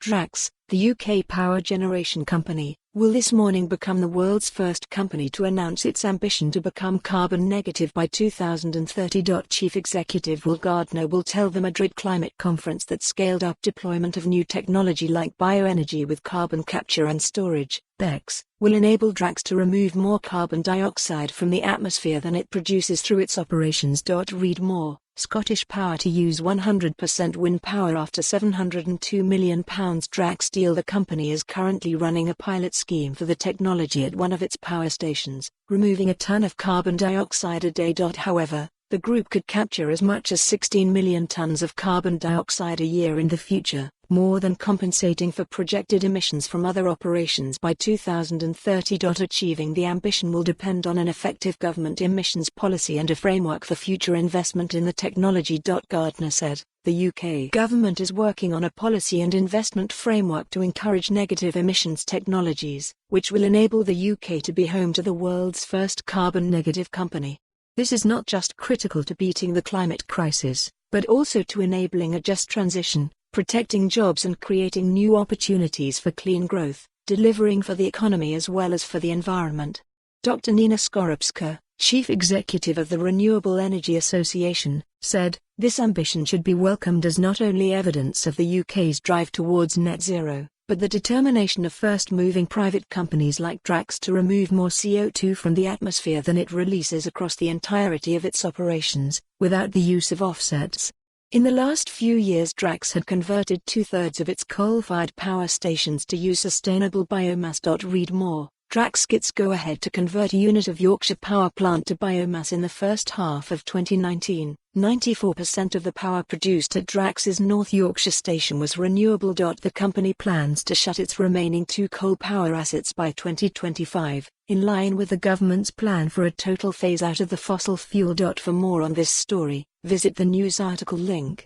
Drax, the UK power generation company, will this morning become the world's first company to announce its ambition to become carbon negative by 2030. Chief Executive Will Gardiner will tell the Madrid climate conference that scaled-up deployment of new technology like bioenergy with carbon capture and storage, Beccs, will enable Drax to remove more carbon dioxide from the atmosphere than it produces through its operations.Read more. Scottish Power to use 100% wind power after £702 million. Drax dealThe company is currently running a pilot scheme for the technology at one of its power stations, removing a tonne of carbon dioxide a day. However, the group could capture as much as 16 million tonnes of carbon dioxide a year in the future, more than compensating for projected emissions from other operations by 2030. Achieving the ambition will depend on an effective government emissions policy and a framework for future investment in the technology.Gardiner said. The UK government is working on a policy and investment framework to encourage negative emissions technologies, which will enable the UK to be home to the world's first carbon negative company. This is not just critical to beating the climate crisis, but also to enabling a just transition, protecting jobs and creating new opportunities for clean growth, delivering for the economy as well as for the environment. Dr. Nina Skorupska, Chief Executive of the Renewable Energy Association, said, "This ambition should be welcomed as not only evidence of the UK's drive towards net zero, but the determination of first-moving private companies like Drax to remove more CO2 from the atmosphere than it releases across the entirety of its operations, without the use of offsets." In the last few years, Drax had converted two-thirds of its coal-fired power stations to use sustainable biomass. Read more. Drax gets go-ahead to convert a unit of Yorkshire power plant to biomass in the first half of 2019. 94% of the power produced at Drax's North Yorkshire station was renewable. The company plans to shut its remaining two coal power assets by 2025, in line with the government's plan for a total phase-out of the fossil fuel. For more on this story, visit the news article link.